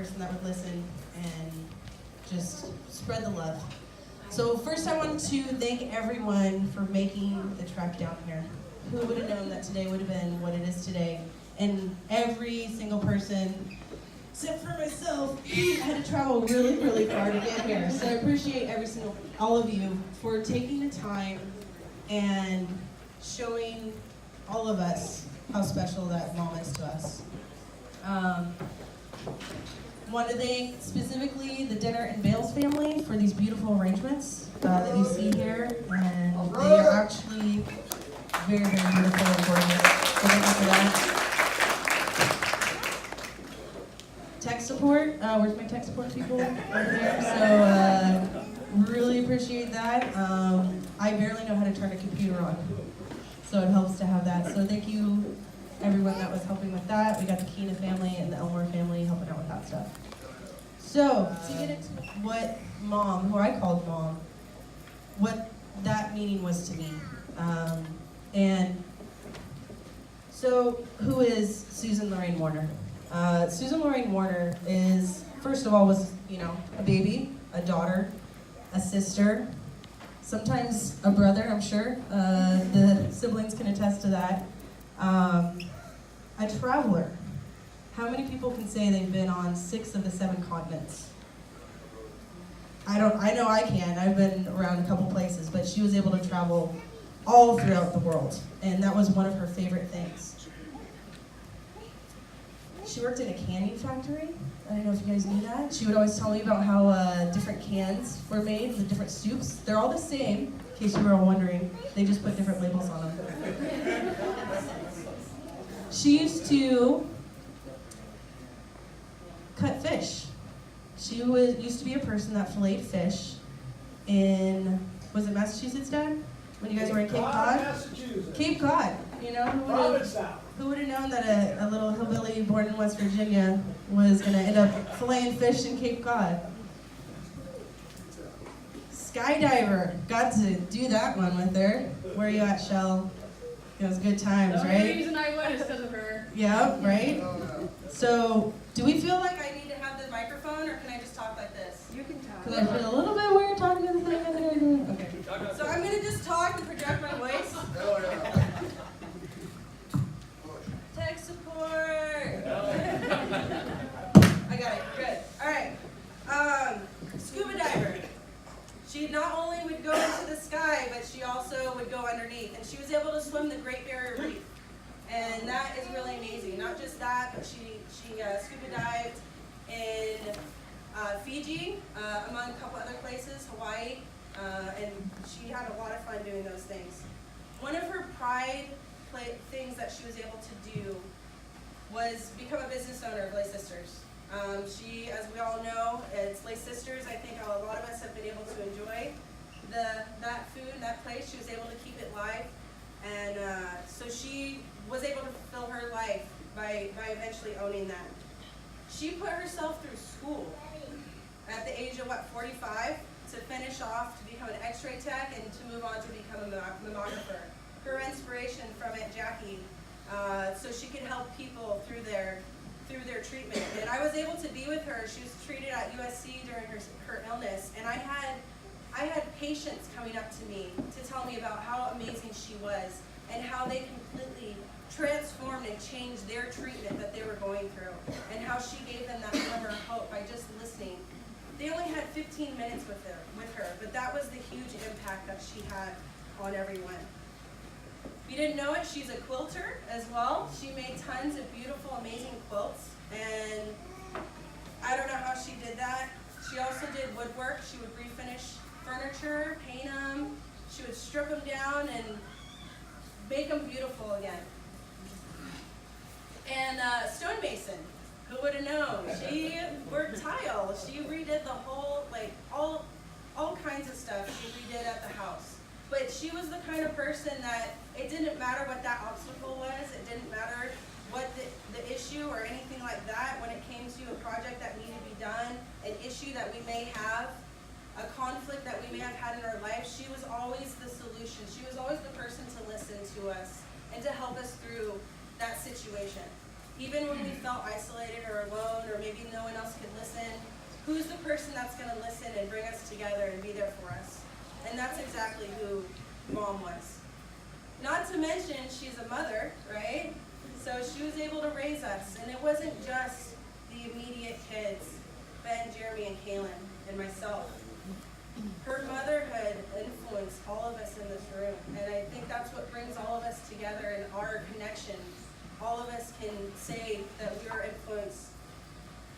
person that would listen and just spread the love. So first I want to thank everyone for making the trek down here. Who would have known that today would have been what it is today? And every single person, except for myself, had to travel really, really far to get here. So I appreciate all of you for taking the time and showing all of us how special that mom is to us. Want to thank specifically the Dinner and Bales family for these beautiful arrangements that you see here, and they are actually very, very beautiful and gorgeous. So thank you for that. Tech support, where's my tech support people? Right there. So really appreciate that. I barely know how to turn a computer on, so it helps to have that. So thank you everyone that was helping with that. We got the Keena family and the Elmore family helping out with that stuff. So to get into what mom, who I called mom, what that meaning was to me. And so who is Susan Lorraine Warner? Susan Lorraine Warner is, first of all, was, a baby, a daughter, a sister, sometimes a brother, I'm sure. The siblings can attest to that. A traveler. How many people can say they've been on 6 of the 7 continents? I know I can. I've been around a couple places, but she was able to travel all throughout the world, and that was one of her favorite things. She worked in a canning factory. I don't know if you guys knew that. She would always tell me about how different cans were made, the different soups. They're all the same, in case you were all wondering. They just put different labels on them. She used to cut fish. She used to be a person that filleted fish in, was it Massachusetts, Dad? When you guys were in Cape Cod? Massachusetts. Cape Cod. Who would have known that a little hillbilly born in West Virginia was going to end up filleting fish in Cape Cod? Skydiver. Got to do that one with her. Where are you at, Shell? It was good times, right? The only reason I went is because of her. Yeah, right? So, do we feel like I need to have the microphone, or can I just talk like this? You can talk. Because I feel a little bit weird talking to the thing. Okay. So I'm going to just talk and project my voice. Tech support. I got it. Good. All right. Scuba diver. She not only would go into the sky, but she also would go underneath. And she was able to swim the Great Barrier Reef. And that is really amazing. Not just that, but she scuba dived in Fiji, among a couple other places, Hawaii, and she had a lot of fun doing those things. One of her pride things that she was able to do was become a business owner of Lay Sisters. She, as we all know, it's Lay Sisters. I think a lot of us have been able to enjoy that food, that place. She was able to keep it live, and so she was able to fulfill her life by eventually owning that. She put herself through school at the age of, 45, to finish off to become an x-ray tech and to move on to become a mammographer. Her inspiration from Aunt Jackie, so she could help people through their treatment. And I was able to be with her. She was treated at USC during her illness, and I had patients coming up to me to tell me about how amazing she was and how they completely transformed and changed their treatment that they were going through, and how she gave them that glimmer of hope by just listening. They only had 15 minutes with her, but that was the huge impact that she had on everyone. If you didn't know it, she's a quilter as well. She made tons of beautiful, amazing quilts, and I don't know how she did that. She also did woodwork. She would refinish furniture, paint them. She would strip them down and make them beautiful again. And stonemason, who would have known? She worked tile. She redid the whole, all kinds of stuff she redid at the house. But she was the kind of person that it didn't matter what that obstacle was. It didn't matter what the issue or anything like that when it came to a project that needed to be done, an issue that we may have, a conflict that we may have had in our life. She was always the solution. She was always the person to listen to us and to help us through that situation. Even when we felt isolated or alone, or maybe no one else could who's the person that's going to listen and bring us together and be there for us? And that's exactly who Mom was. Not to mention, she's a mother, right? So she was able to raise us. And it wasn't just the immediate kids, Ben, Jeremy, and Kaylin, and myself. Her motherhood influenced all of us in this room. And I think that's what brings all of us together in our connection. All of us can say that we are influenced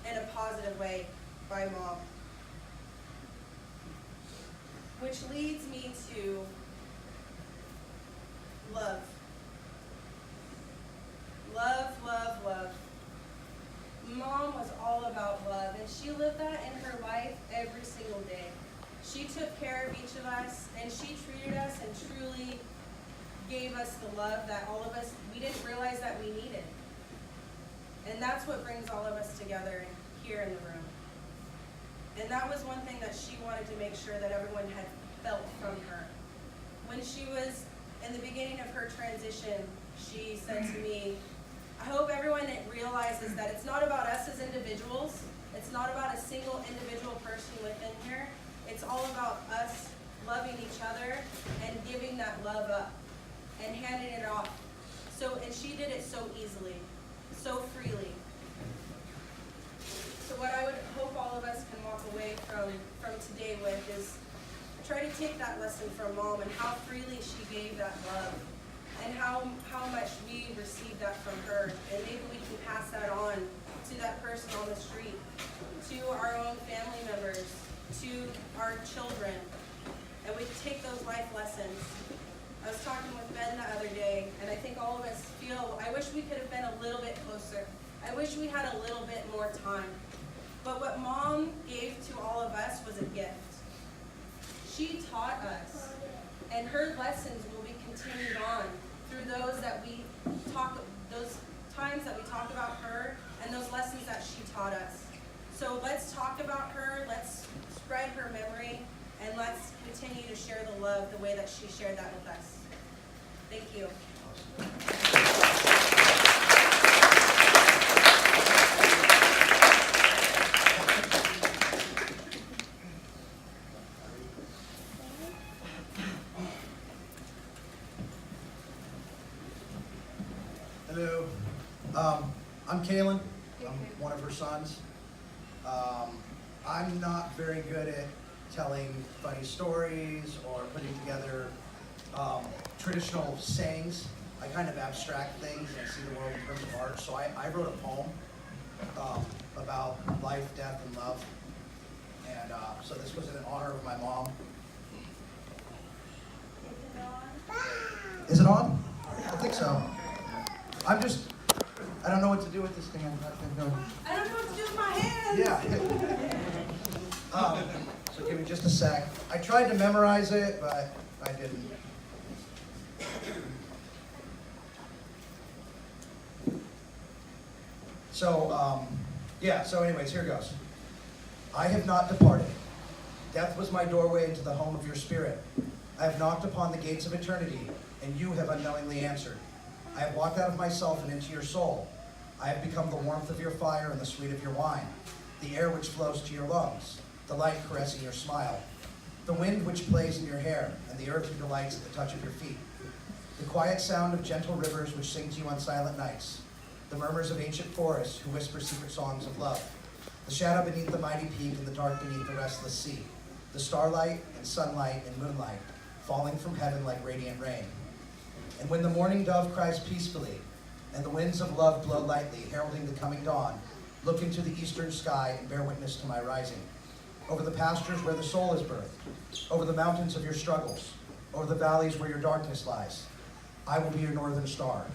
in a positive way by Mom. Which leads me to love. Love, love, love. Mom was all about love, and she lived that in her life every single day. She took care of each of us, and she treated us and truly gave us the love that all of us, we didn't realize that we needed. And that's what brings all of us together here in the room. And that was one thing that she wanted to make sure that everyone had felt from her. When she was in the beginning of her transition, she said to me, I hope everyone realizes that it's not about us as individuals. It's not about a single individual person within here. It's all about us loving each other and giving that love up and handing it off. And she did it so easily, so freely. So what I would hope all of us can walk away from today with is try to take that lesson from Mom and how freely she gave that love and how much we received that from her. And maybe we can pass that on to that person on the street, to our own family members, to our children, and we take those life lessons. I was talking with Ben the other day, and I think all of us feel, I wish we could have been a little bit closer. I wish we had a little bit more time. But what Mom gave to all of us was a gift. She taught us, and her lessons will be continued on through those times that we talk about her and those lessons that she taught us. So let's talk about her, let's spread her memory, and let's continue to share the love the way that she shared that with us. Thank you. Hello. I'm Kaylin. I'm one of her sons. I'm not very good at telling funny stories or putting together traditional sayings. I kind of abstract things and see the world in terms of art. So I wrote a poem about life, death, and love. And so this was in honor of my mom. Is it on? I think so. I don't know what to do with this thing. I don't know what to do with my hands. Yeah. So give me just a sec. I tried to memorize it, but I didn't. So anyways, here goes. I have not departed. Death was my doorway into the home of your spirit. I have knocked upon the gates of eternity, and you have unknowingly answered. I have walked out of myself and into your soul. I have become the warmth of your fire and the sweet of your wine, the air which flows to your lungs, the light caressing your smile, the wind which plays in your hair, and the earth who delights at the touch of your feet, the quiet sound of gentle rivers which sing to you on silent nights, the murmurs of ancient forests who whisper secret songs of love, the shadow beneath the mighty peak and the dark beneath the restless sea, the starlight and sunlight and moonlight falling from heaven like radiant rain. And when the morning dove cries peacefully, and the winds of love blow lightly, heralding the coming dawn, look into the eastern sky and bear witness to my rising. Over the pastures where the soul is birthed, over the mountains of your struggles, over the valleys where your darkness lies, I will be your northern star,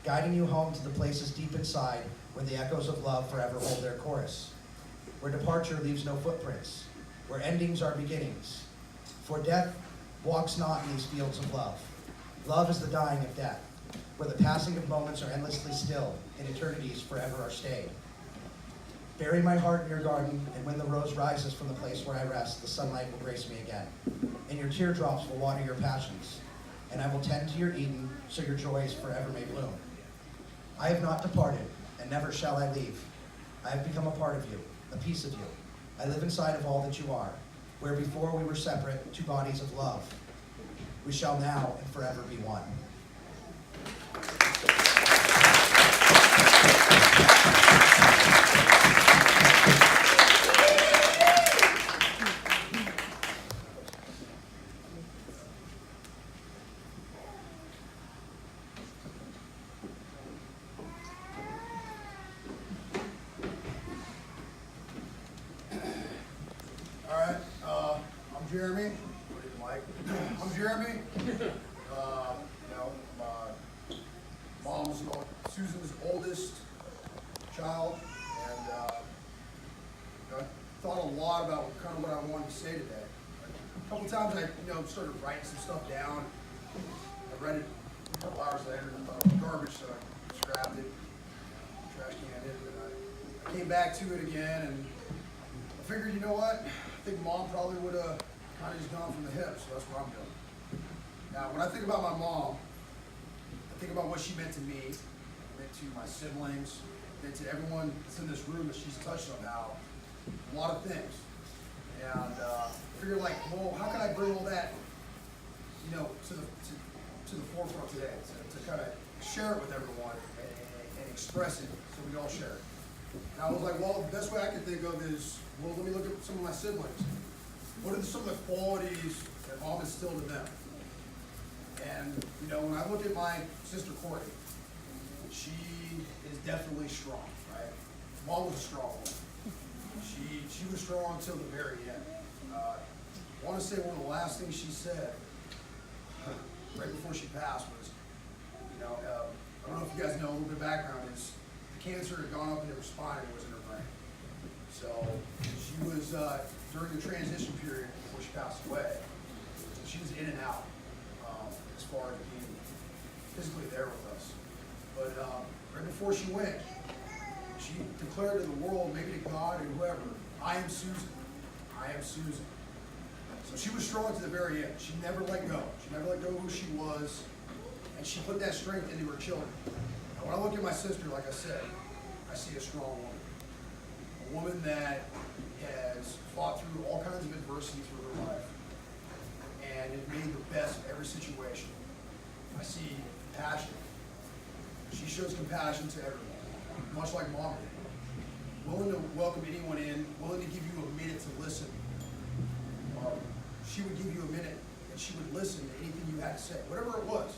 guiding you home to the places deep inside where the echoes of love forever hold their chorus, where departure leaves no footprints, where endings are beginnings. For death walks not in these fields of love. Love is the dying of death, where the passing of moments are endlessly still, and eternities forever are stayed. Bury my heart in your garden, and when the rose rises from the place where I rest, the sunlight will grace me again, and your teardrops will water your passions, and I will tend to your Eden, so your joys forever may bloom. I have not departed, and never shall I leave. I have become a part of you, a piece of you, I live inside of all that you are, where before we were separate, two bodies of love. We shall now and forever be one. Jeremy. Mike. I'm Jeremy. My mom's Susan's oldest child, and I thought a lot about kind of what I wanted to say today. A couple times I started writing some stuff down. I read it a couple hours later and I thought it was garbage, so I scrapped it, trash canned it, and I came back to it again, and I figured, you know what? I think Mom probably would have kind of just gone from the hip, so that's what I'm doing. Now, when I think about my mom, I think about what she meant to me, meant to my siblings, meant to everyone that's in this room that she's touched on now, a lot of things. And I figured, like, well, how can I bring all that, to the forefront today, to kind of share it with everyone and express it so we all share it. And I was like, well, the best way I could think of is, well, let me look at some of my siblings. What are some of the qualities that Mom instilled in them? And, when I look at my sister Courtney, she is definitely strong, right? Mom was a strong woman. She was strong until the very end. I want to say one of the last things she said right before she passed was, I don't know if you guys know, a little bit of background is the cancer had gone up into her spine and was in her brain. So she was, during the transition period before she passed away, she was in and out as far as being physically there with us. But right before she went, she declared to the world, maybe to God and whoever, I am Susan. I am Susan. So she was strong to the very end. She never let go. She never let go of who she was, and she put that strength into her children. And when I look at my sister, like I said, I see a strong woman. A woman that has fought through all kinds of adversity through her life and has made the best of every situation. I see passion. She shows compassion to everyone, much like Mom did. Willing to welcome anyone in, willing to give you a minute to listen. She would give you a minute and she would listen to anything you had to say, whatever it was.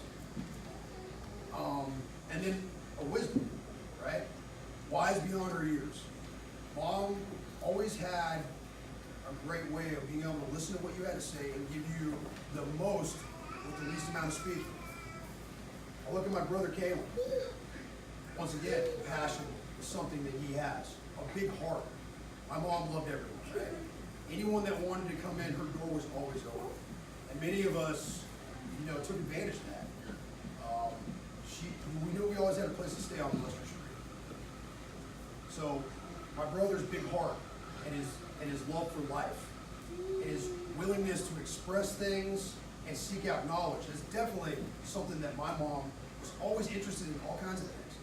And then a wisdom, right? Wise beyond her years. Mom always had a great way of being able to listen to what you had to say and give you the most with the least amount of speaking. I look at my brother Caleb. Once again, passion is something that he has. A big heart. My mom loved everyone, right? Anyone that wanted to come in, her door was always open. And many of us, took advantage of that. We knew we always had a place to stay on Western Street. So my brother's big heart and his love for life and his willingness to express things and seek out knowledge is definitely something that my mom was always interested in, all kinds of things.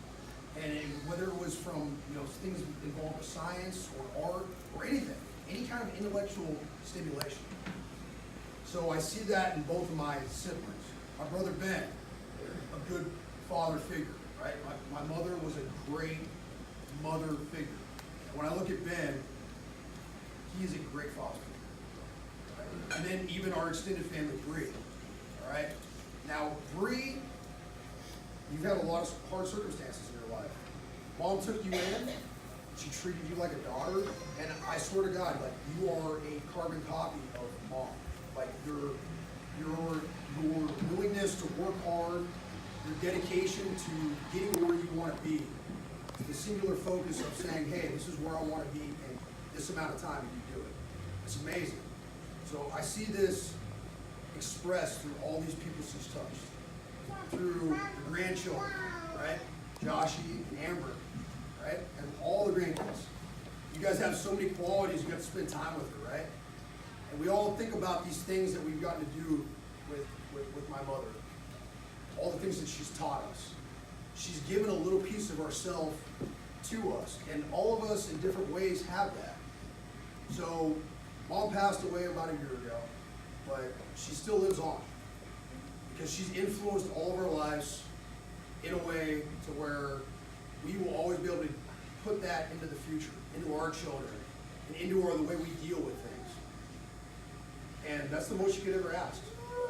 And whether it was from things involved with science or art or anything, any kind of intellectual stimulation. So I see that in both of my siblings. My brother Ben, a good father figure, right? My mother was a great mother figure. And when I look at Ben, he is a great father figure. Right? And then even our extended family, Bree. All right? Now, Bree, you've had a lot of hard circumstances in your life. Mom took you in. She treated you like a daughter. And I swear to God, like, you are a carbon copy of Mom. Like, your willingness to work hard, your dedication to getting where you want to be, the singular focus of saying, hey, this is where I want to be in this amount of time, and you do it. It's amazing. So I see this expressed through all these people she's touched, through the grandchildren, right? Joshie and Amber, right? And all the grandkids. You guys have so many qualities, you got to spend time with her, right? And we all think about these things that we've gotten to do with my mother. All the things that she's taught us. She's given a little piece of herself to us. And all of us in different ways have that. So, Mom passed away about a year ago, but she still lives on. Because she's influenced all of our lives in a way to where we will always be able to put that into the future, into our children, and into the way we deal with things. And that's the most you could ever ask.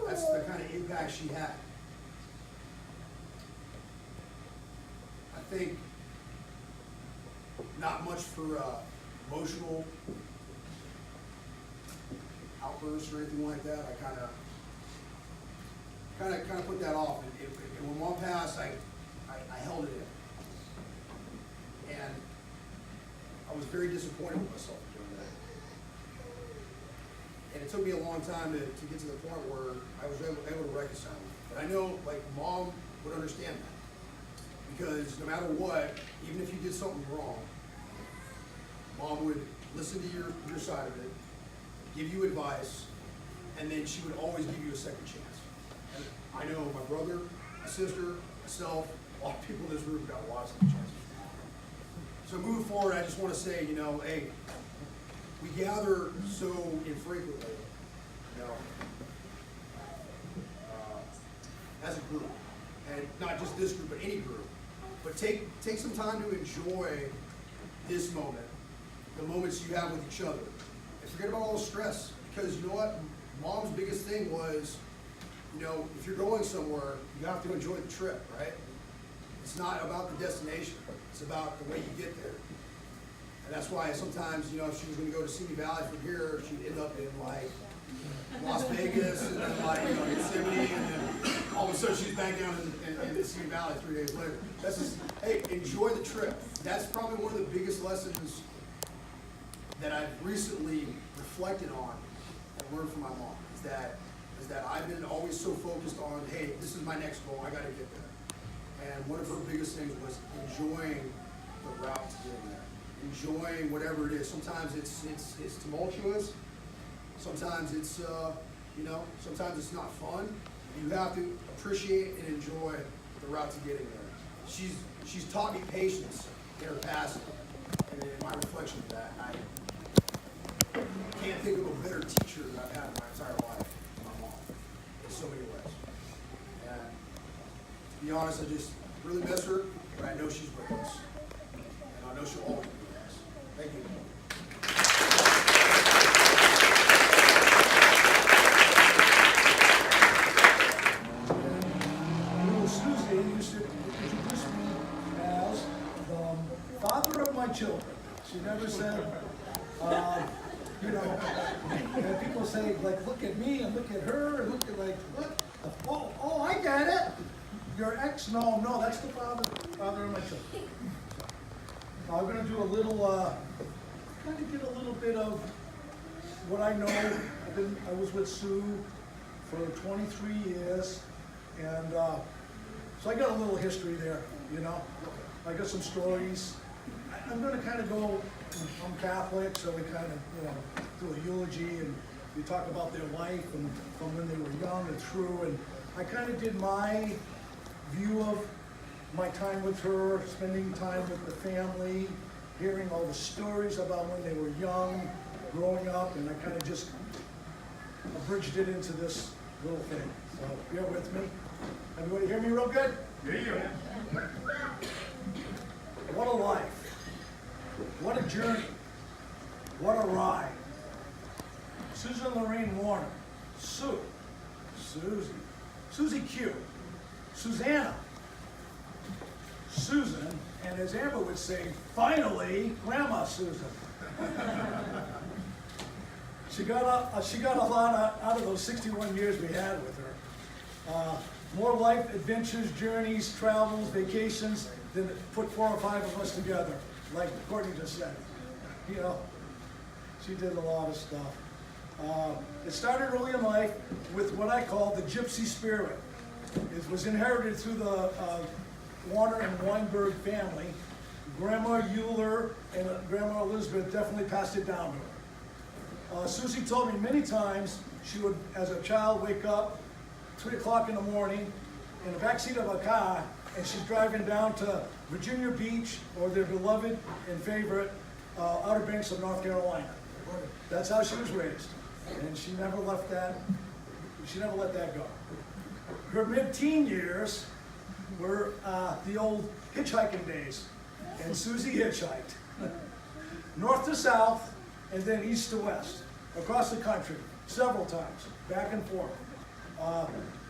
That's the kind of impact she had. I think not much for emotional outbursts or anything like that. I kind of put that off. And when Mom passed, I held it in. And I was very disappointed with myself for doing that. And it took me a long time to get to the point where I was able to reconcile it. But I know, like, Mom would understand that. Because no matter what, even if you did something wrong, Mom would listen to your side of it, give you advice, and then she would always give you a second chance. And I know my brother, my sister, myself, a lot of people in this room got a lot of second chances. So moving forward, I just want to say, hey, we gather so infrequently, as a group, and not just this group, but any group. But take some time to enjoy this moment, the moments you have with each other, and forget about all the stress. Because you know what, Mom's biggest thing was, if you're going somewhere, you have to enjoy the trip, right? It's not about the destination. It's about the way you get there. And that's why sometimes, if she was going to go to Simi Valley from here, she'd end up in like Las Vegas and then like Yosemite, and then all of a sudden she's back down in the Simi Valley 3 days later. That's just, hey, enjoy the trip. That's probably one of the biggest lessons that I've recently reflected on and learned from my mom. Is that I've been always so focused on, hey, this is my next goal, I got to get there. And one of her biggest things was enjoying the route to getting there. Enjoying whatever it is. Sometimes it's tumultuous. Sometimes it's sometimes it's not fun. You have to appreciate and enjoy the route to getting there. She's taught me patience in her passing, and in my reflection of that, I can't think of a better teacher that I've had in my entire life than my mom, in so many ways. And to be honest, I just really miss her, but I know she's with us, and I know she'll always be with us. Thank you. Susie used to introduce me as the father of my children. She never said, and people say, like, look at me and look at her and look at, like, what? Oh, I get it. Your ex? No, that's the father of my children. I'm going to do a little, kind of get a little bit of what I know. I was with Sue for 23 years, and so I got a little history there, I got some stories. I'm going to kind of go, I'm Catholic, so we kind of, do a eulogy, and we talk about their life and from when they were young and through, and I kind of did my view of my time with her, spending time with the family, hearing all the stories about when they were young, growing up, and I kind of just abridged it into this little thing. So bear with me. Everybody hear me real good? Yeah. What a life. What a journey. What a ride. Susan Lorraine Warner. Sue. Susie. Susie Q. Susanna. Susan, and as Amber would say, finally, Grandma Susan. She got a lot out of those 61 years we had with her. More life adventures, journeys, travels, vacations than put 4 or 5 of us together, like Courtney just said. She did a lot of stuff. It started early in life with what I call the gypsy spirit. It was inherited through the Warner and Weinberg family. Grandma Euler and Grandma Elizabeth definitely passed it down to her. Susie told me many times she would, as a child, wake up 3 o'clock in the morning in the backseat of a car, and she's driving down to Virginia Beach or their beloved and favorite Outer Banks of North Carolina. That's how she was raised, and she never left that. She never let that go. Her mid-teen years were the old hitchhiking days, and Susie hitchhiked north to south, and then east to west, across the country, several times, back and forth.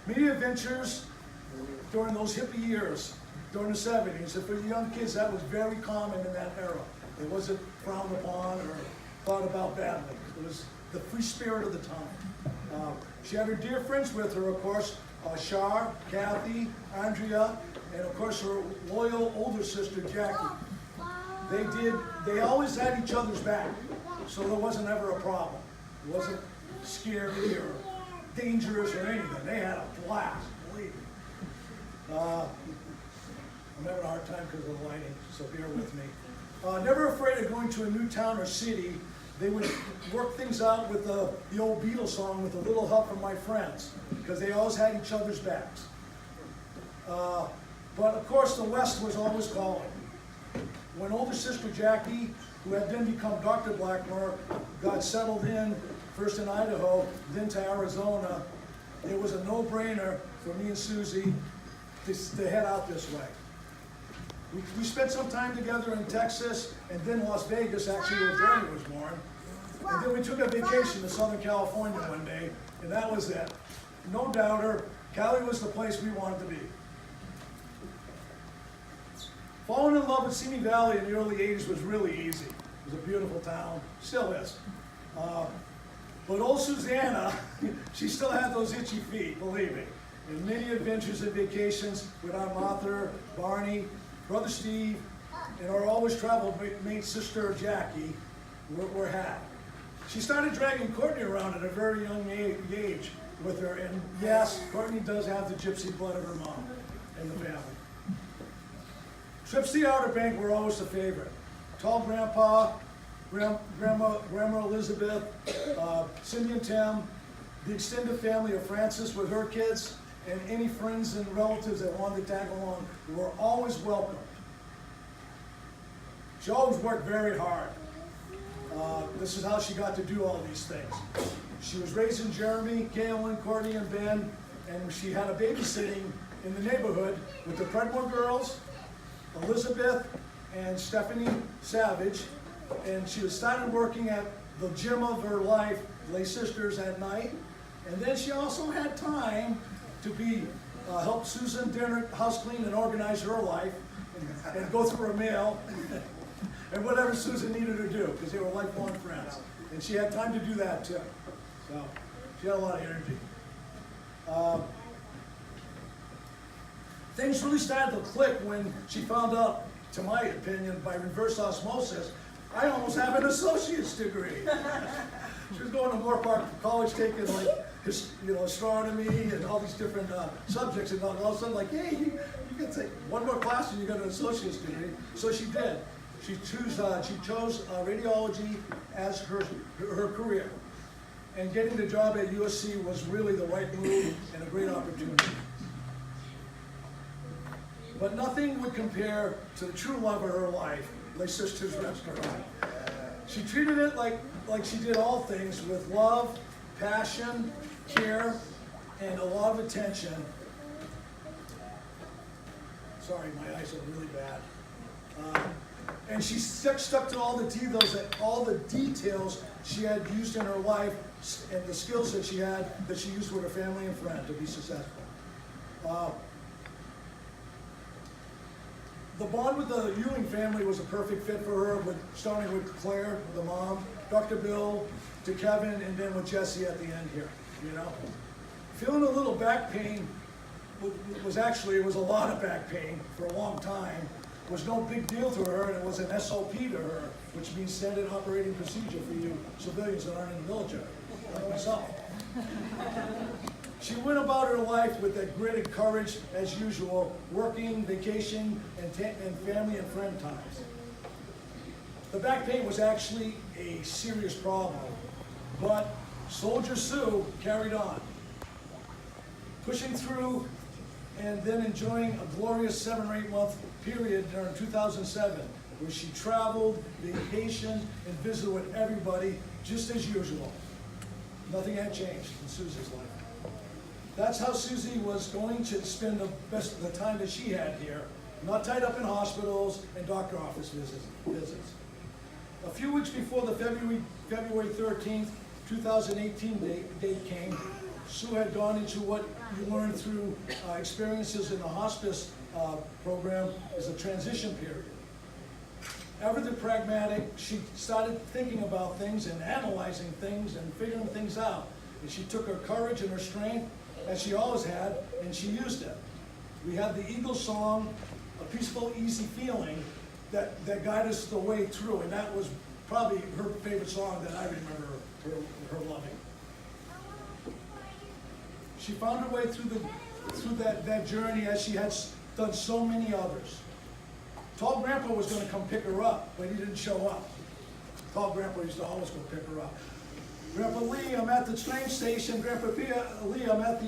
Many adventures during those hippie years, during the 70s, and for the young kids, that was very common in that era. It wasn't frowned upon or thought about badly. It was the free spirit of the time. She had her dear friends with her, of course, Shar, Kathy, Andrea, and of course her loyal older sister, Jackie. They always had each other's back, so there wasn't ever a problem. It wasn't scary or dangerous or anything. They had a blast, believe me. I'm having a hard time because of the lighting, so bear with me. Never afraid of going to a new town or city. They would work things out with the old Beatles song, with a little help from my friends, because they always had each other's backs. But of course, the West was always calling. When older sister Jackie, who had then become Dr. Blackmore, got settled in, first in Idaho, then to Arizona, it was a no-brainer for me and Susie to head out this way. We spent some time together in Texas and then Las Vegas, actually where Jeremy was born. And then we took a vacation to Southern California one day, and that was it. No doubter, Cali was the place we wanted to be. Falling in love with Simi Valley in the early 80s was really easy. It was a beautiful town, still is. But old Susanna, she still had those itchy feet, believe me. And many adventures and vacations with Aunt Martha, Barney, Brother Steve, and our always traveled mate sister Jackie were had. She started dragging Courtney around at a very young age with her, and yes, Courtney does have the gypsy blood of her mom and the family. Trips to the Outer Bank were always a favorite. Tall Grandpa, Grandma Elizabeth, Cindy and Tim, the extended family of Frances with her kids, and any friends and relatives that wanted to tag along were always welcome. She always worked very hard. This is how she got to do all these things. She was raising Jeremy, Kaylin, Courtney, and Ben, and she had a babysitting in the neighborhood with the Predmore girls, Elizabeth and Stephanie Savage, and she was started working at the gym of her life, Lay Sisters, at night, and then she also had time to help Susan dinner, house clean, and organize her life, and go through her mail, and whatever Susan needed her to do, because they were lifelong friends, and she had time to do that too. So she had a lot of energy. Things really started to click when she found out, to my opinion, by reverse osmosis, I almost have an associate's degree. She was going to Moore Park College taking astronomy and all these different subjects, and all of a sudden like, hey, you can take one more class and you got an associate's degree. So she did. She chose radiology as her career. And getting the job at USC was really the right move and a great opportunity. But nothing would compare to the true love of her life, Lay Sisters Restaurant. She treated it like she did all things, with love, passion, care, and a lot of attention. Sorry, my eyes are really bad. And she stuck to all the details she had used in her life, and the skills that she had that she used with her family and friends to be successful. The bond with the Ewing family was a perfect fit for her, starting with Claire, the mom, Dr. Bill, to Kevin, and then with Jesse at the end here, you know. Feeling a little back pain it was a lot of back pain for a long time. It was no big deal to her, and it was an SOP to her, which means standard operating procedure for you civilians that aren't in the military, like myself. She went about her life with that grit and courage as usual, working, vacation, and family and friend times. The back pain was actually a serious problem, but Soldier Sue carried on, pushing through and then enjoying a glorious 7 or 8 month period during 2007, where she traveled, vacationed, and visited with everybody just as usual. Nothing had changed in Susie's life. That's how Susie was going to spend the best of the time that she had here, not tied up in hospitals and doctor office visits. A few weeks before the February 13th, 2018 date came, Sue had gone into what you learn through experiences in the hospice program is a transition period. Ever the pragmatic, she started thinking about things and analyzing things and figuring things out. And she took her courage and her strength, as she always had, and she used it. We had the Eagle song, A Peaceful, Easy Feeling, that guided us the way through, and that was probably her favorite song that I remember her loving. She found her way through that journey as she had done so many others. Tall Grandpa was going to come pick her up, but he didn't show up. Tall Grandpa used to always go pick her up. Grandpa Lee, I'm at the train station. Grandpa Lee, I'm at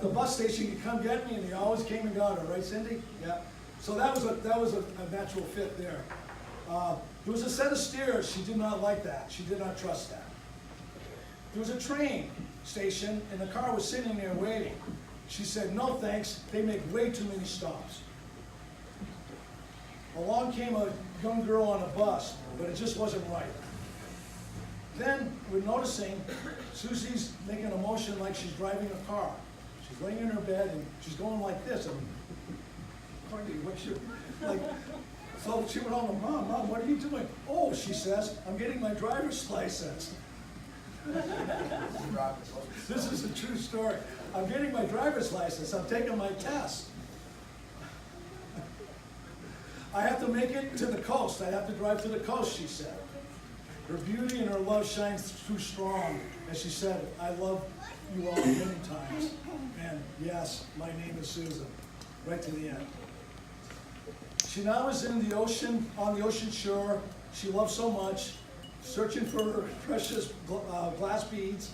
the bus station. You come get me, and he always came and got her, right, Cindy? Yeah. So that was a natural fit there. There was a set of stairs. She did not like that. She did not trust that. There was a train station, and the car was sitting there waiting. She said, no thanks, they make way too many stops. Along came a young girl on a bus, but it just wasn't right. Then we're noticing Susie's making a motion like she's driving a car. She's laying in her bed and she's going like this. And Courtney, what's your, like, so she went home and, Mom, what are you doing? Oh, she says, I'm getting my driver's license. This is a true story. I'm getting my driver's license. I'm taking my test. I have to make it to the coast. I have to drive to the coast, she said. Her beauty and her love shines through strong. As she said, I love you all many times. And yes, my name is Susan. Right to the end. She now is in the ocean, on the ocean shore. She loves so much, searching for her precious glass beads,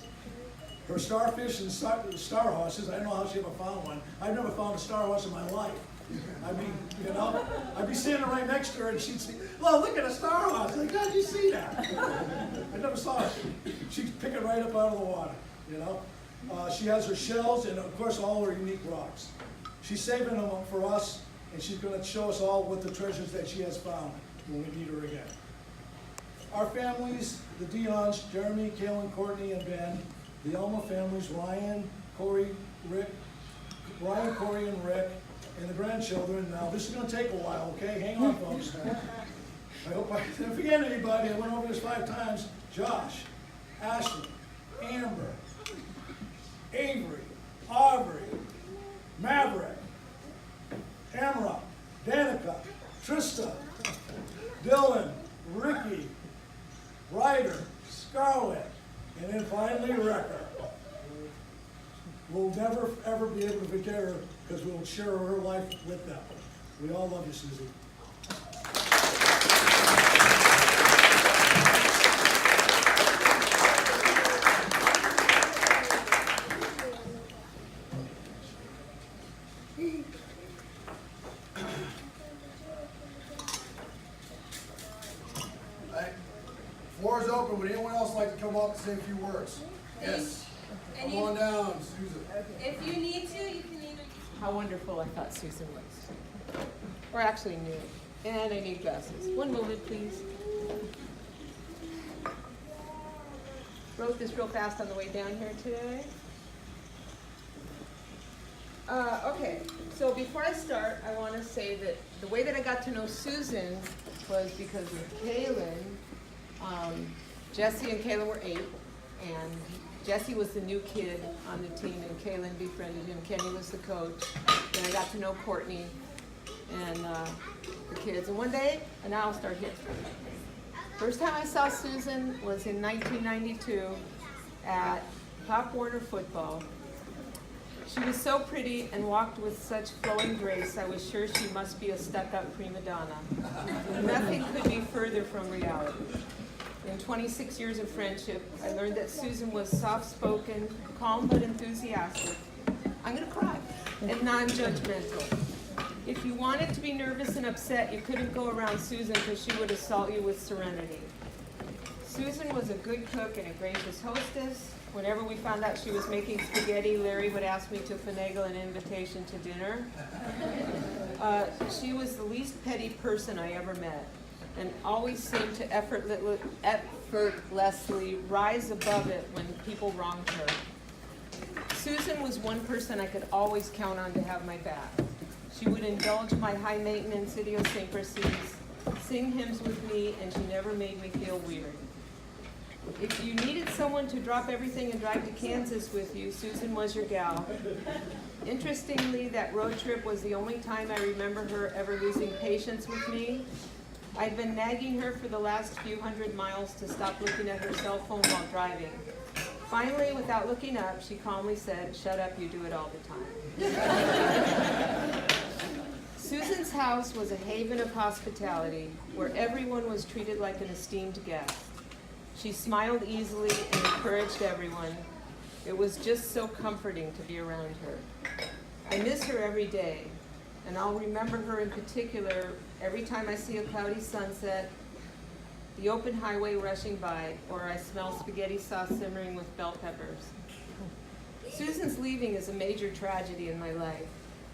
her starfish and star horses. I don't know how she ever found one. I've never found a star horse in my life. I mean, you know, I'd be standing right next to her and she'd say, well, look at a star horse. Like, how'd you see that? I never saw it. She'd pick it right up out of the water, you know. She has her shells and, of course, all her unique rocks. She's saving them for us, and she's going to show us all what the treasures that she has found when we meet her again. Our families, the Dions, Jeremy, Kaylin, Courtney, and Ben, the Elma families, Ryan, Corey, and Rick, and the grandchildren. Now, this is going to take a while, okay? Hang on, folks. I hope I didn't forget anybody. I went over this 5 times. Josh, Ashley, Amber, Avery, Aubrey, Maverick, Tamara, Danica, Trista, Dylan, Ricky, Ryder, Scarlett, and then finally Wrecker. We'll never, ever be able to forget her because we'll share her life with them. We all love you, Susie. Floor is open. Would anyone else like to come up and say a few words? Yes. And Come on down, Susan. if you need to, you can either. How wonderful I thought Susan was. Or actually new. And I need glasses. One moment, please. Wrote this real fast on the way down here today. Okay, so before I start, I want to say that the way that I got to know Susan was because of Kaylin. Jesse and Kaylin were 8, and Jesse was the new kid on the team, and Kaylin befriended him. Kenny was the coach. Then I got to know Courtney and the kids. And one day, and now I'll start here. First time I saw Susan was in 1992 at Pop Warner football. She was so pretty and walked with such flowing grace, I was sure she must be a stuck-up prima donna. Nothing could be further from reality. In 26 years of friendship, I learned that Susan was soft-spoken, calm but enthusiastic. I'm gonna cry. And non-judgmental. If you wanted to be nervous and upset, you couldn't go around Susan because she would assault you with serenity. Susan was a good cook and a gracious hostess. Whenever we found out she was making spaghetti, Larry would ask me to finagle an invitation to dinner. She was the least petty person I ever met, and always seemed to effortlessly rise above it when people wronged her. Susan was one person I could always count on to have my back. She would indulge my high-maintenance idiosyncrasies, sing hymns with me, and she never made me feel weird. If you needed someone to drop everything and drive to Kansas with you, Susan was your gal. Interestingly, that road trip was the only time I remember her ever losing patience with me. I'd been nagging her for the last few hundred miles to stop looking at her cell phone while driving. Finally, without looking up, she calmly said, "Shut up, you do it all the time." Susan's house was a haven of hospitality, where everyone was treated like an esteemed guest. She smiled easily and encouraged everyone. It was just so comforting to be around her. I miss her every day, and I'll remember her in particular every time I see a cloudy sunset, the open highway rushing by, or I smell spaghetti sauce simmering with bell peppers. Susan's leaving is a major tragedy in my life,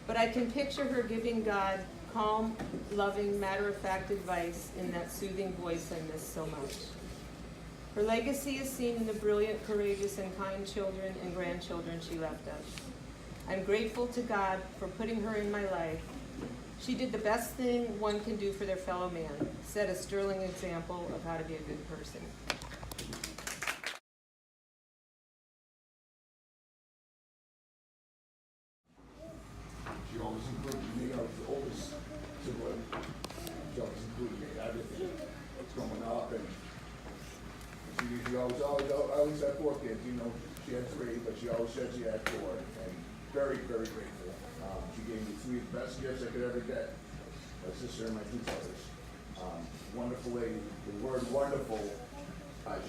but I can picture her giving God calm, loving, matter-of-fact advice in that soothing voice I miss so much. Her legacy is seen in the brilliant, courageous, and kind children and grandchildren she left us. I'm grateful to God for putting her in my life. She did the best thing one can do for their fellow man, set a sterling example of how to be a good person. She always included me. I was the oldest sibling. She always included me in everything growing up, and she always had 4 kids. You know, she had 3, but she always said she had 4, and very, very grateful. She gave me 3 of the best gifts I could ever get. My sister and my 2 brothers. Wonderful lady. The word wonderful,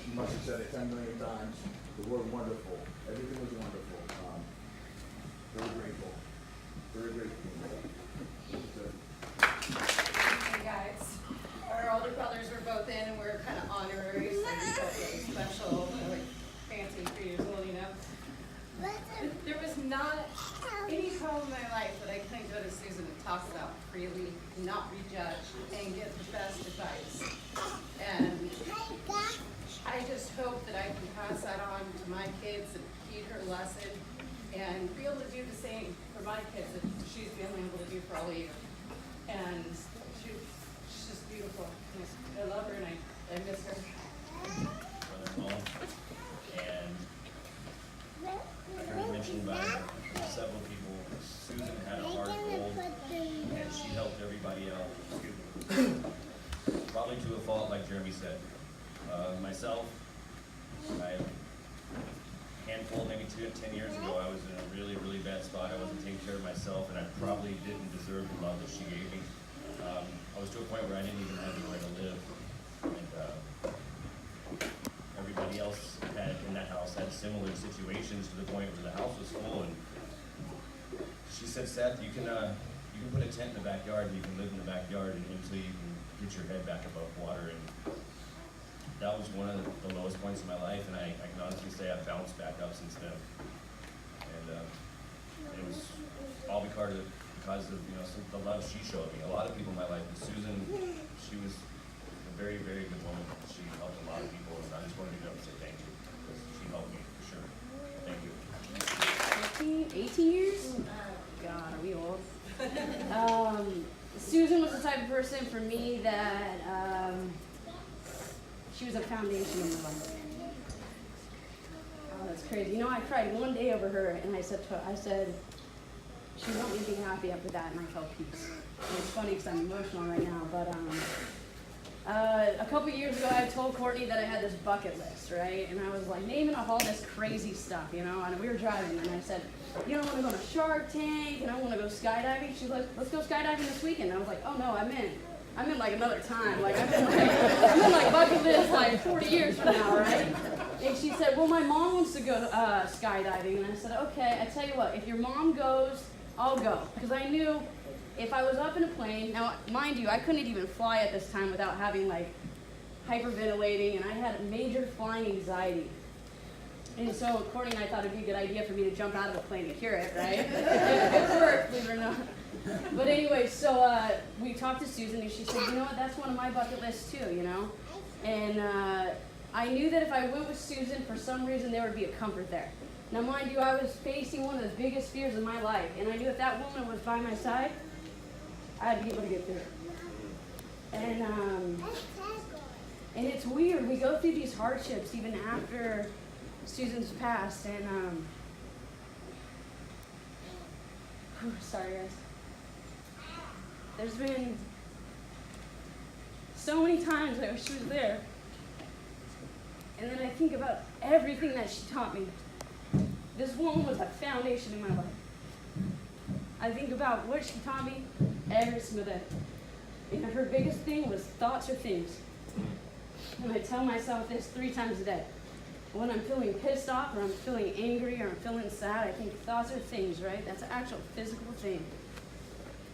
she must have said it 10 million times. The word wonderful. Everything was wonderful. Very grateful. Very grateful. Hey guys, our older brothers were both in, and we're kind of honoraries, so we felt really special, like fancy 3 years old, you know. There was not any time in my life that I couldn't go to Susan and talk about freely, not prejudge, and get the best advice. And I just hope that I can pass that on to my kids and heed her lesson and be able to do the same for my kids that she's been able to do for all of you. And she's just beautiful. I love her and I miss her. Brother-in-law, and I heard mentioned by several people, Susan had a heart of gold, and she helped everybody out. Probably to a fault, like Jeremy said. Myself, I handful, maybe 10 years ago, I was in a really, really bad spot. I wasn't taking care of myself, and I probably didn't deserve the love that she gave me. I was to a point where I didn't even have anywhere to live. And everybody else in that house had similar situations to the point where the house was full. And she said, "Seth, you can put a tent in the backyard, and you can live in the backyard until you can get your head back above water." And that was one of the lowest points in my life, and I can honestly say I've bounced back up since then. And it was all because of the love she showed me. A lot of people in my life, but Susan, she was a very, very good woman. She helped a lot of people, and I just wanted to go and say thank you, because she helped me for sure. Thank you. 18 years? God, are we old? Susan was the type of person for me that she was a foundation in my life. Oh, that's crazy. You know, I cried one day over her, and I said, she want me to be happy after that, and I felt peace. And it's funny because I'm emotional right now, but a couple years ago, I told Courtney that I had this bucket list, right? And I was like naming off all this crazy stuff, you know, and we were driving, and I said, you know, I want to go to Shark Tank, and I want to go skydiving. She's like, let's go skydiving this weekend. And I was like, oh no, I'm in like another time. Like I'm in like bucket list like 40 years from now, right? And she said, well, my mom wants to go skydiving. And I said, okay, I tell you what, if your mom goes, I'll go. Because I knew if I was up in a plane, now mind you, I couldn't even fly at this time without having like hyperventilating, and I had major flying anxiety. And so Courtney and I thought it'd be a good idea for me to jump out of the plane and cure it, right? It worked, believe it or not. But anyway, so we talked to Susan, and she said, you know what, that's one of my bucket lists too, you know? And I knew that if I went with Susan, for some reason there would be a comfort there. Now mind you, I was facing one of the biggest fears of my life, and I knew if that woman was by my side, I'd be able to get through it. And it's weird, we go through these hardships even after Susan's passed, and sorry guys. There's been so many times I wish she was there. And then I think about everything that she taught me. This woman was a foundation in my life. I think about what she taught me every single day. And her biggest thing was thoughts are things. And I tell myself this 3 times a day. When I'm feeling pissed off, or I'm feeling angry, or I'm feeling sad, I think thoughts are things, right? That's an actual physical thing.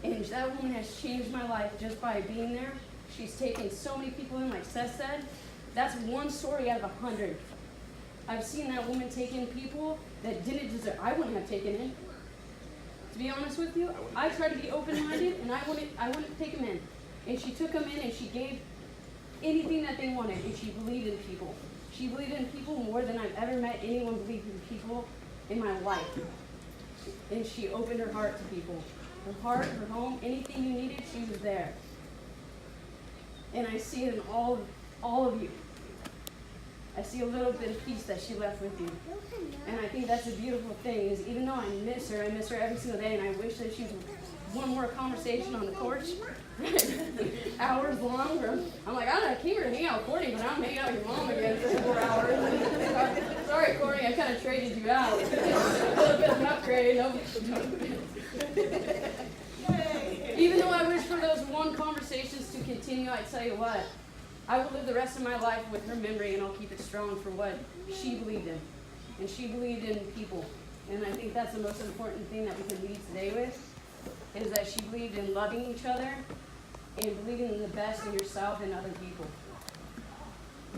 And that woman has changed my life just by being there. She's taken so many people in, like Seth said. That's one story out of 100. I've seen that woman take in people that didn't deserve, I wouldn't have taken in. To be honest with you, I tried to be open-minded, and I wouldn't take them in. And she took them in, and she gave anything that they wanted, and she believed in people. She believed in people more than I've ever met anyone believe in people in my life. And she opened her heart to people. Her heart, her home, anything you needed, she was there. And I see it in all of you. I see a little bit of peace that she left with you. And I think that's a beautiful thing, is even though I miss her every single day, and I wish that she was one more conversation on the porch, hours long, or I'm like, I came here to hang out with Courtney, but I'm hanging out with your mom again for 4 hours. Sorry, Courtney, I kind of traded you out. A little bit of an upgrade. No. Even though I wish for those one conversations to continue, I tell you what, I will live the rest of my life with her memory, and I'll keep it strong for what she believed in. And she believed in people. And I think that's the most important thing that we can leave today with, is that she believed in loving each other and believing in the best in yourself and other people.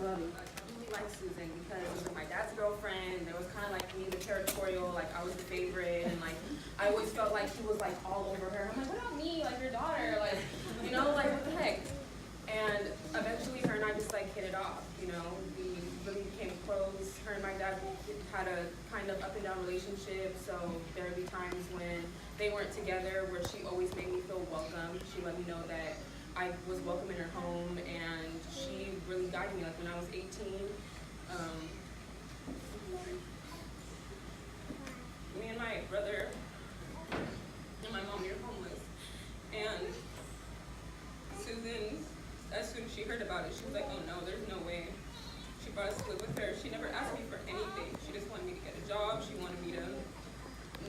Love you. I really like Susan because it was my dad's girlfriend. There was kind of like me, the territorial, like I was the favorite, and like I always felt like he was like all over her. I'm like, what about me, like your daughter, like, you know, like what the heck? And eventually her and I just like hit it off, you know. We really became close. Her and my dad had a kind of up and down relationship, so there would be times when they weren't together where she always made me feel welcome. She let me know that I was welcome in her home, and she really guided me. Like when I was 18, me and my brother and my mom were homeless, and Susan, as soon as she heard about it, she was like, oh no, there's no way. She brought us to live with her. She never asked me for anything. She just wanted me to get a job. She wanted me to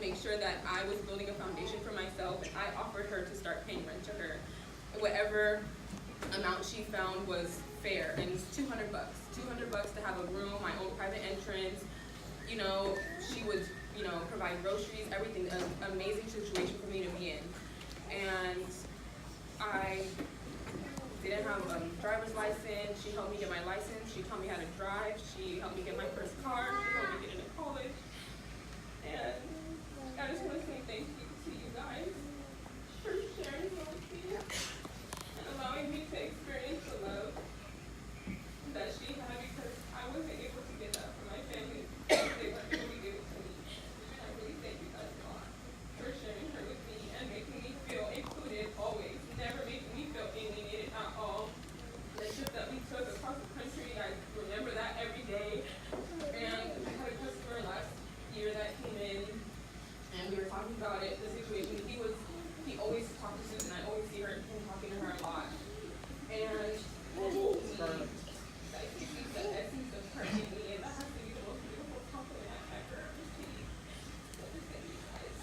make sure that I was building a foundation for myself, and I offered her to start paying rent to her. Whatever amount she found was fair, and it's $200. $200 to have a room, my own private entrance. You know, she would, you know, provide groceries, everything. An amazing situation for me to be in. And I didn't have a driver's license. She helped me get my license. She taught me how to drive. She helped me get my first car. She helped me get into college. And I just want to say thank you to you guys for sharing with me and allowing me to experience the love that she had, because I wasn't able to get that from my family. They weren't able to give it to me. And I really thank you guys a lot for sharing her with me and making me feel included always, never making me feel alienated at all. The trip that we took across the country, I remember that every day. And I had a customer last year that came in, and we were talking about it, the situation. He always talked to Susan. I always see him talking to her a lot. And I think he's the essence of her in me, and that has to be the most beautiful compliment I've ever received. So just thank you guys.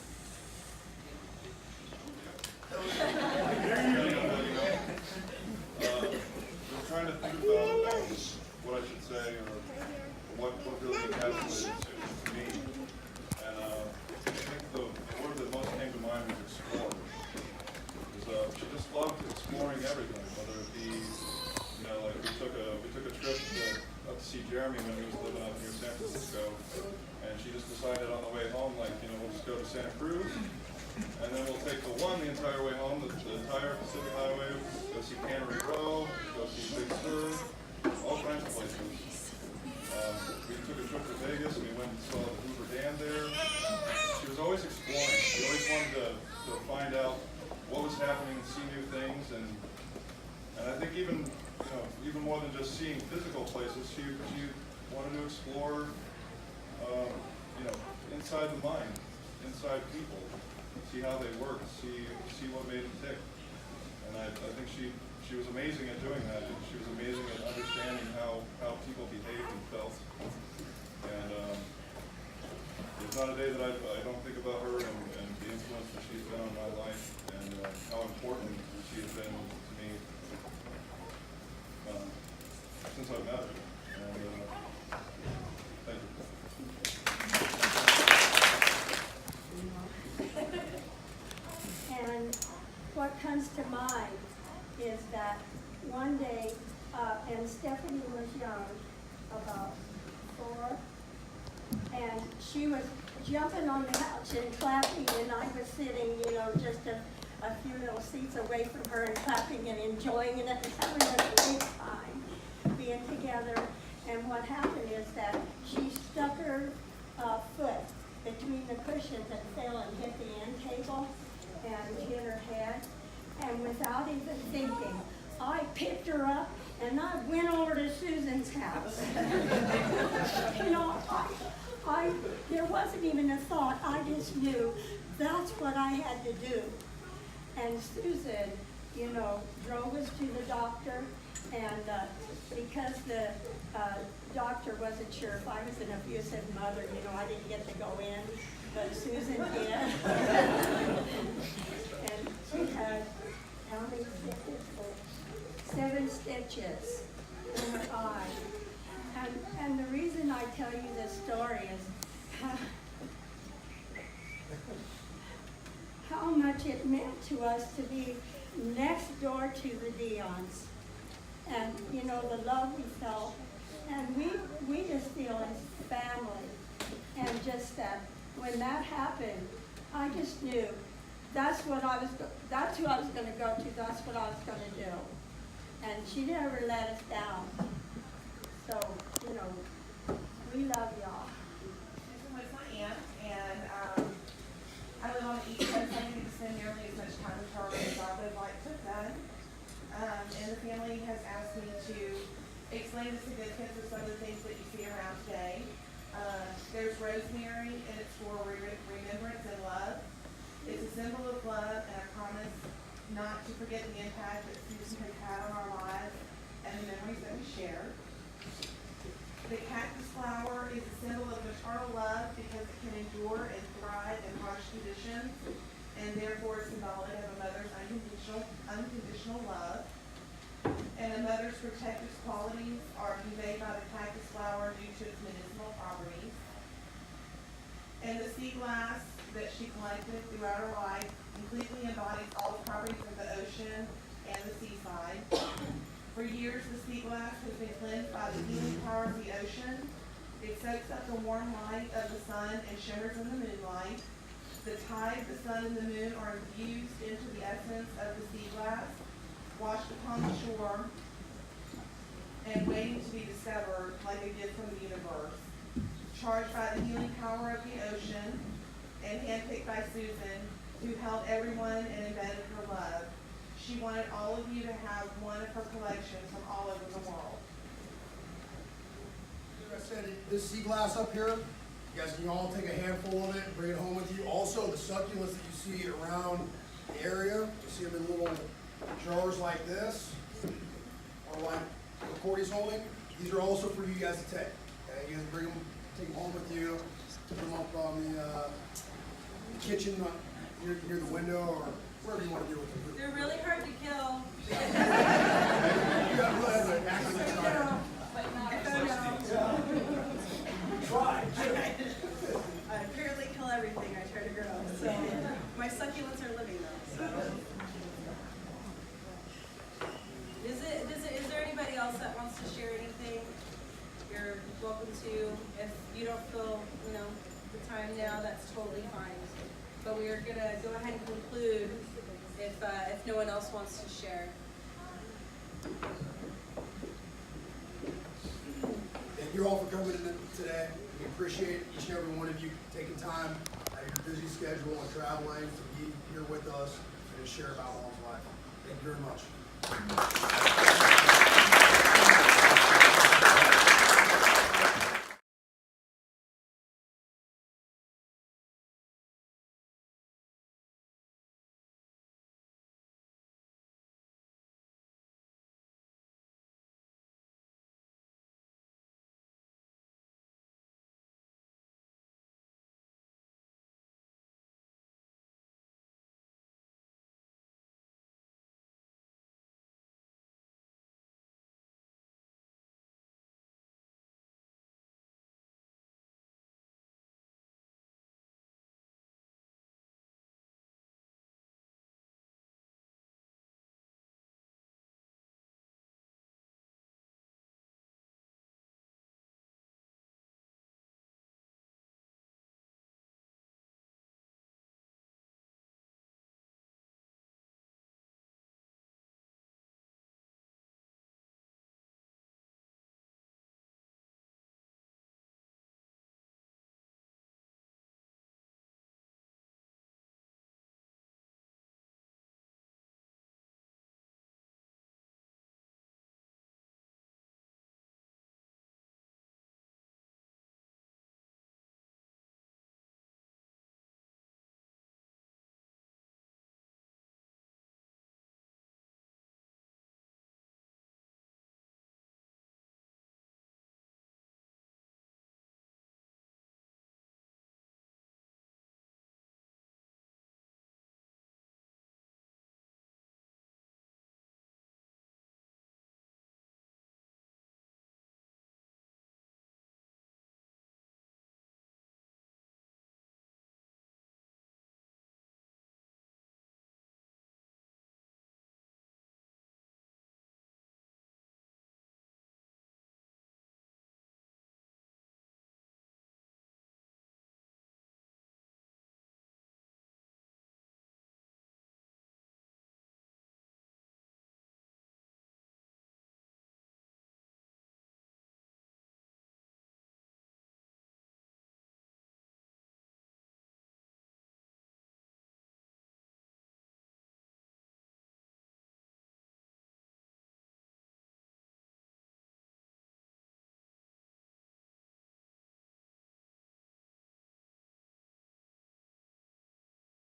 I'm trying to think about what I should say, or what really encapsulates to me. And I think the word that most came to mind was explore. Because she just loved exploring everything, whether it be You know, like we took a trip up to see Jeremy when he was living up near San Francisco, and she just decided on the way home, like, you know, we'll just go to Santa Cruz, and then we'll take the entire way home, the entire Pacific Highway, go see Cannery Row, go see Big Sur, all kinds of places. We took a trip to Vegas and we went and saw the Hoover Dam there. She was always exploring. She always wanted to find out what was happening, see new things, and I think even more than just seeing physical places, she wanted to explore, inside the mind, inside people, see how they work, see what made them tick. And I think she was amazing at doing that. And she was amazing at understanding how people behaved and felt. And there's not a day that I don't think about her and the influence that she's been on my life and how important she has been to me since I've met her. And thank you. And what comes to mind is that one day, and Stephanie was young, about 4, and she was jumping on the couch and clapping, and I was sitting, just a few little seats away from her and clapping and enjoying it and having a great time being together. And what happened is that she stuck her foot between the cushions and fell and hit the end table and hit her head. And without even thinking, I picked her up and I went over to Susan's house. There wasn't even a thought. I just knew that's what I had to do. And Susan, drove us to the doctor, and because the doctor wasn't sure if I was an abusive mother, I didn't get to go in, but Susan did. And she had how many stitches? 7 stitches in her eye. And the reason I tell you this story is how much it meant to us to be next door to the Dions. And, the love we felt. And we just feel as family. And just that, when that happened, I just knew that's who I was going to go to, that's what I was going to do. And she never let us down. So, we love y'all. Susan was my aunt, and I live on the East Coast. I didn't spend nearly as much time with her as I would like to have done. And the family has asked me to explain the significance of some of the things that you see around today. There's rosemary, and it's for remembrance and love. It's a symbol of love, and I promise not to forget the impact that Susan has had on our lives and the memories that we share. The cactus flower is a symbol of maternal love because it can endure and thrive in harsh conditions, and therefore is symbolic of a mother's unconditional love. And a mother's protective qualities are conveyed by the cactus flower due to its medicinal properties. And the sea glass that she collected throughout her life completely embodies all the properties of the ocean and the seaside. For years, the sea glass has been cleansed by the healing power of the ocean. It soaks up the warm light of the sun and shimmers in the moonlight. The tide, the sun, and the moon are infused into the essence of the sea glass, washed upon the shore, and waiting to be discovered like a gift from the universe. Charged by the healing power of the ocean, and handpicked by Susan, who held everyone and embedded her love. She wanted all of you to have one of her collections from all over the world. Like I said, this sea glass up here, you guys can all take a handful of it and bring it home with you. Also, the succulents that you see around the area, you see them in little jars like this, or like the Cordy's holding. These are also for you guys to take. Okay? You guys bring them, take them home with you, put them up on the kitchen near the window, or wherever you want to do with them. They're really hard to kill. You got really have to actively try Try. I apparently kill everything I try to grow. So my succulents are living though. So. Is there anybody don't feel, you know, the time now, that's totally fine. But we are gonna go ahead and conclude if no one else wants to share. Thank you all for coming in today. We appreciate each and every one of you taking time out of your busy schedule and traveling to be here with us and to share about Mom's life. Thank you very much.